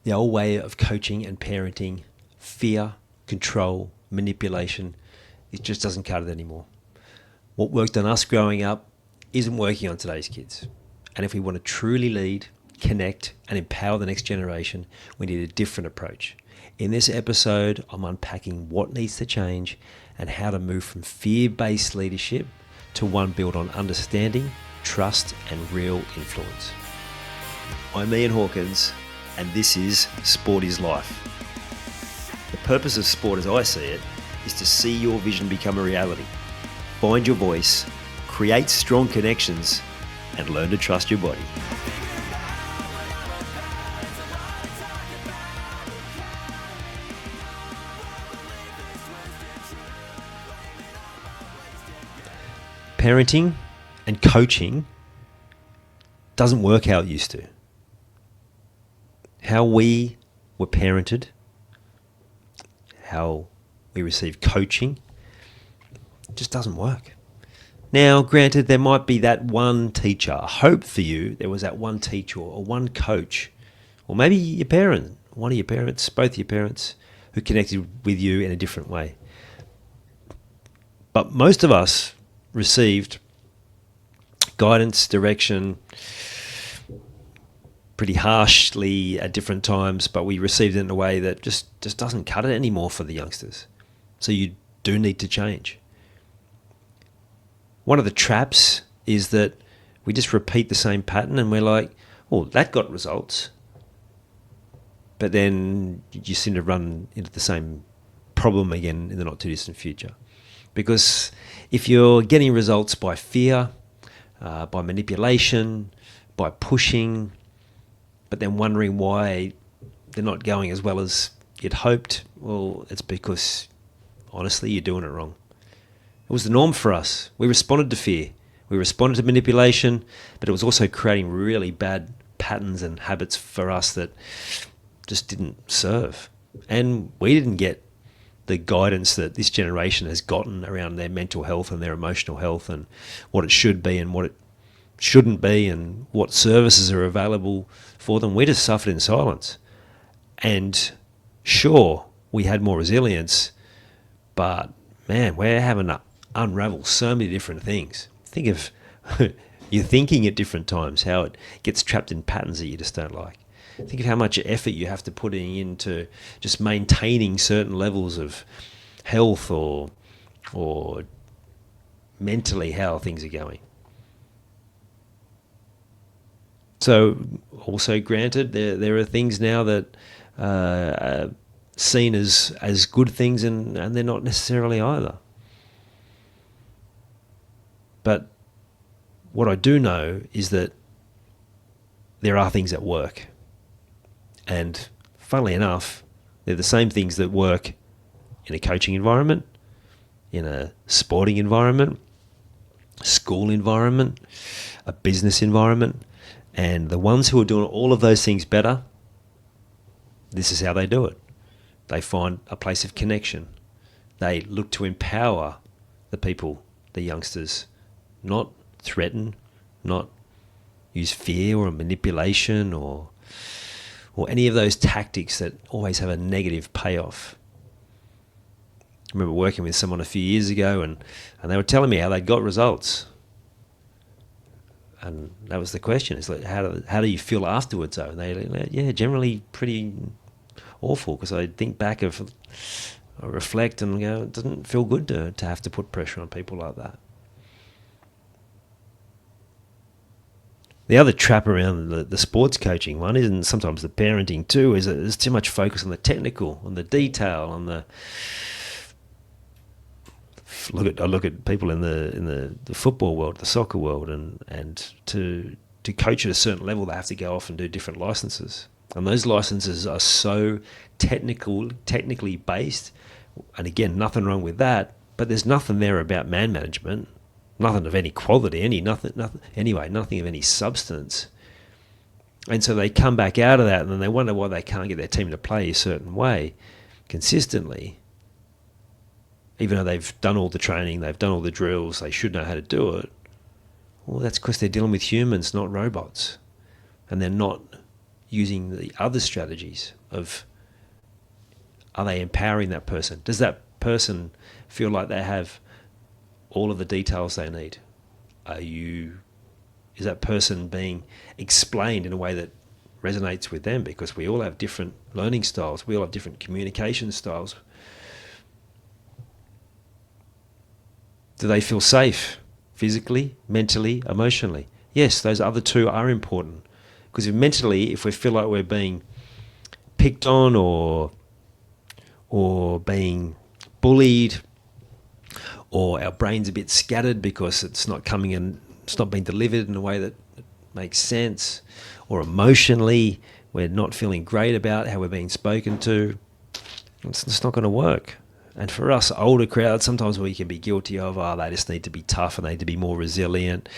The old way of coaching and parenting, fear, control, manipulation, it just doesn't cut it anymore. What worked on us growing up isn't working on today's kids. And if we want to truly lead, connect, and empower the next generation, we need a different approach. In this episode, I'm unpacking what needs to change and how to move from fear-based leadership to one built on understanding, trust, and real influence. I'm Ian Hawkins, and this is Sport is Life. The purpose of sport as I see it is to see your vision become a reality. Find your voice, create strong connections, and learn to trust your body. Parenting and coaching doesn't work how it used to. How we were parented, how we receive coaching, just doesn't work. Now, granted, there might be that one teacher. I hope for you there was that one teacher or one coach, or maybe your parent, one of your parents, both your parents, who connected with you in a different way. But most of us received guidance, direction, pretty harshly at different times, but we received it in a way that just doesn't cut it anymore for the youngsters. So you do need to change. One of the traps is that we just repeat the same pattern and we're like, oh, that got results. But then you seem to run into the same problem again in the not too distant future. Because if you're getting results by fear, by manipulation, by pushing, but then wondering why they're not going as well as you'd hoped, well, it's because, honestly, you're doing it wrong. It was the norm for us. We responded to fear. We responded to manipulation, but it was also creating really bad patterns and habits for us that just didn't serve. And we didn't get the guidance that this generation has gotten around their mental health and their emotional health and what it should be and what it shouldn't be and what services are available for them. We just suffered in silence. And sure, we had more resilience, but man, we're having to unravel so many different things. Think of your thinking at different times, how it gets trapped in patterns that you just don't like. Think of how much effort you have to put into just maintaining certain levels of health or mentally how things are going. So also granted, there are things now that are seen as good things and they're not necessarily either. But what I do know is that there are things that work. And funnily enough, they're the same things that work in a coaching environment, in a sporting environment, school environment, a business environment. And the ones who are doing all of those things better, this is how they do it. They find a place of connection. They look to empower the people, the youngsters, not threaten, not use fear or manipulation or any of those tactics that always have a negative payoff. I remember working with someone a few years ago and they were telling me how they got results. And that was the question. It's like, how do you feel afterwards though? And they generally pretty awful, because I think back I reflect and go, it doesn't feel good to have to put pressure on people like that. The other trap around the sports coaching one, and sometimes the parenting too, is that there's too much focus on the technical, on the detail, on the I look at people in the football world, the soccer world, and to coach at a certain level, they have to go off and do different licenses, and those licenses are so technically based. And again, nothing wrong with that, but there's nothing there about man management. Nothing of any quality, nothing of any substance. And so they come back out of that and then they wonder why they can't get their team to play a certain way consistently. Even though they've done all the training, they've done all the drills, they should know how to do it. Well, that's because they're dealing with humans, not robots. And they're not using the other strategies of, are they empowering that person? Does that person feel like they have all of the details they need? Is that person being explained in a way that resonates with them? Because we all have different learning styles. We all have different communication styles. Do they feel safe physically, mentally, emotionally? Yes, those other two are important. Because if we feel like we're being picked on or being bullied, or our brain's a bit scattered because it's not coming in, it's not being delivered in a way that makes sense, or emotionally we're not feeling great about how we're being spoken to, it's not going to work. And for us older crowds, sometimes we can be guilty of, they just need to be tough and they need to be more resilient,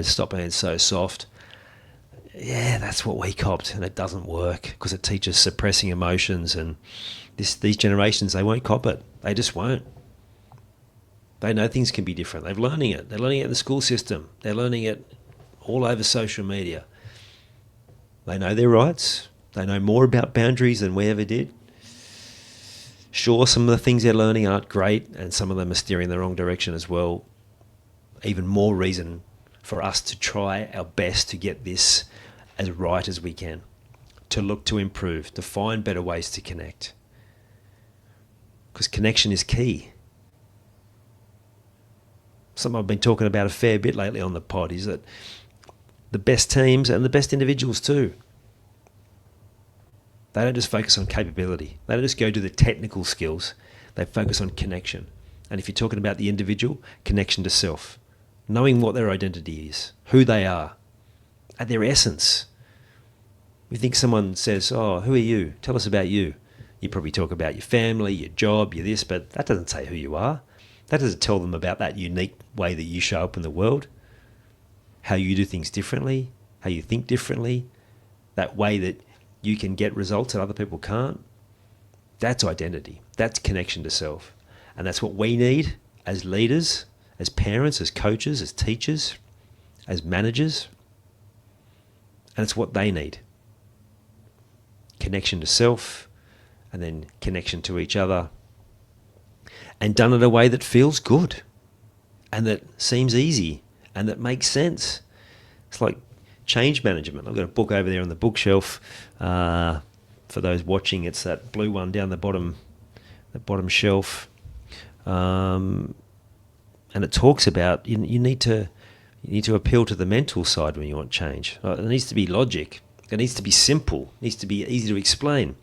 stop being so soft. Yeah, that's what we copped, and it doesn't work because it teaches suppressing emotions, and these generations, they won't cop it. They just won't. They know things can be different. They're learning it. They're learning it in the school system. They're learning it all over social media. They know their rights. They know more about boundaries than we ever did. Sure, some of the things they're learning aren't great, and some of them are steering in the wrong direction as well. Even more reason for us to try our best to get this as right as we can, to look to improve, to find better ways to connect. Because connection is key. Something I've been talking about a fair bit lately on the pod is that the best teams and the best individuals too, they don't just focus on capability. They don't just go to the technical skills. They focus on connection. And if you're talking about the individual, connection to self, knowing what their identity is, who they are, at their essence. We think someone says, who are you? Tell us about you. You probably talk about your family, your job, your this, but that doesn't say who you are. That doesn't tell them about that unique way that you show up in the world, how you do things differently, how you think differently, that way that you can get results that other people can't. That's identity. That's connection to self. And that's what we need as leaders, as parents, as coaches, as teachers, as managers. And it's what they need. Connection to self, and then connection to each other, and done in a way that feels good and that seems easy and that makes sense. It's like change management. I've got a book over there on the bookshelf. For those watching, it's that blue one down the bottom shelf. And it talks about you need to appeal to the mental side when you want change. It needs to be logic. It needs to be simple. It needs to be easy to explain.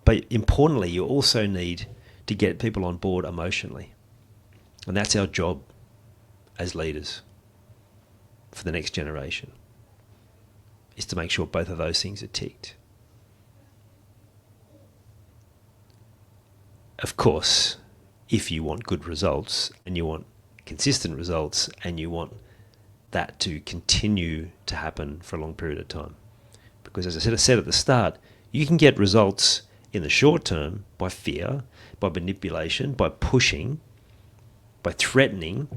But importantly, you also need to get people on board emotionally. And that's our job as leaders for the next generation, is to make sure both of those things are ticked. Of course, if you want good results and you want consistent results and you want that to continue to happen for a long period of time. Because as I said at the start, you can get results in the short term by fear, by manipulation, by pushing, by threatening,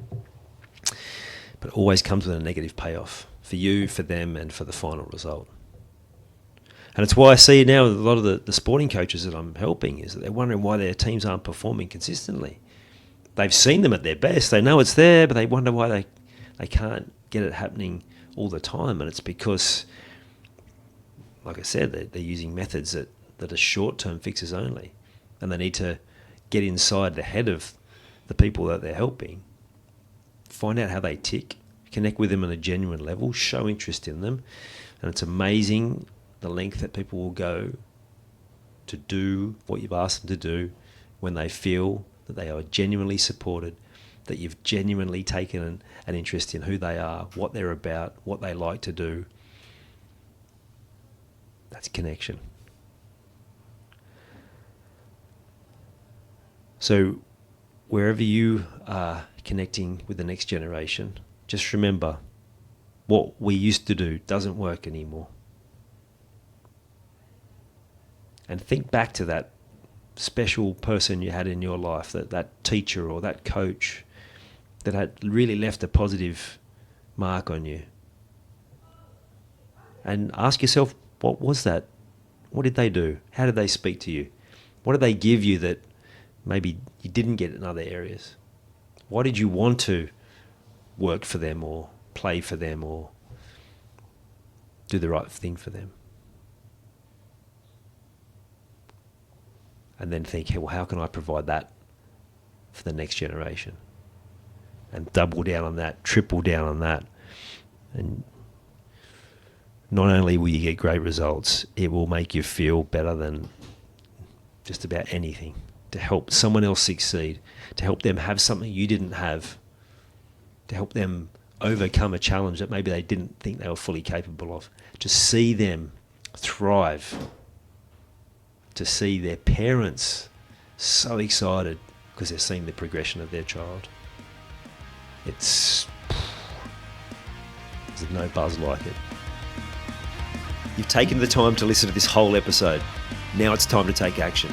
but it always comes with a negative payoff for you, for them, and for the final result. And it's why I see now a lot of the sporting coaches that I'm helping is that they're wondering why their teams aren't performing consistently. They've seen them at their best. They know it's there, but they wonder why they can't get it happening all the time. And it's because, like I said, they're using methods that are short-term fixes only. And they need to get inside the head of the people that they're helping, find out how they tick, connect with them on a genuine level, show interest in them. And it's amazing the length that people will go to do what you've asked them to do when they feel that they are genuinely supported, that you've genuinely taken an interest in who they are, what they're about, what they like to do. That's connection. So wherever you are connecting with the next generation, just remember what we used to do doesn't work anymore. And think back to that special person you had in your life, that teacher or that coach that had really left a positive mark on you. And ask yourself What was that? What did they do? How did they speak to you? What did they give you that maybe you didn't get in other areas? Why did you want to work for them or play for them or do the right thing for them? And then think, hey, well, how can I provide that for the next generation? And double down on that, triple down on that. And not only will you get great results, it will make you feel better than just about anything. To help someone else succeed, to help them have something you didn't have, to help them overcome a challenge that maybe they didn't think they were fully capable of. To see them thrive, to see their parents so excited because they're seeing the progression of their child. There's no buzz like it. You've taken the time to listen to this whole episode. Now it's time to take action.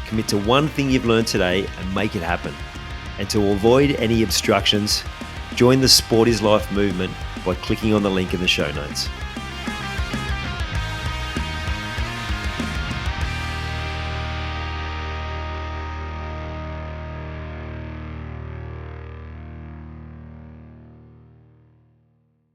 Commit to one thing you've learned today and make it happen. And to avoid any obstructions, join the Sport is Life movement by clicking on the link in the show notes.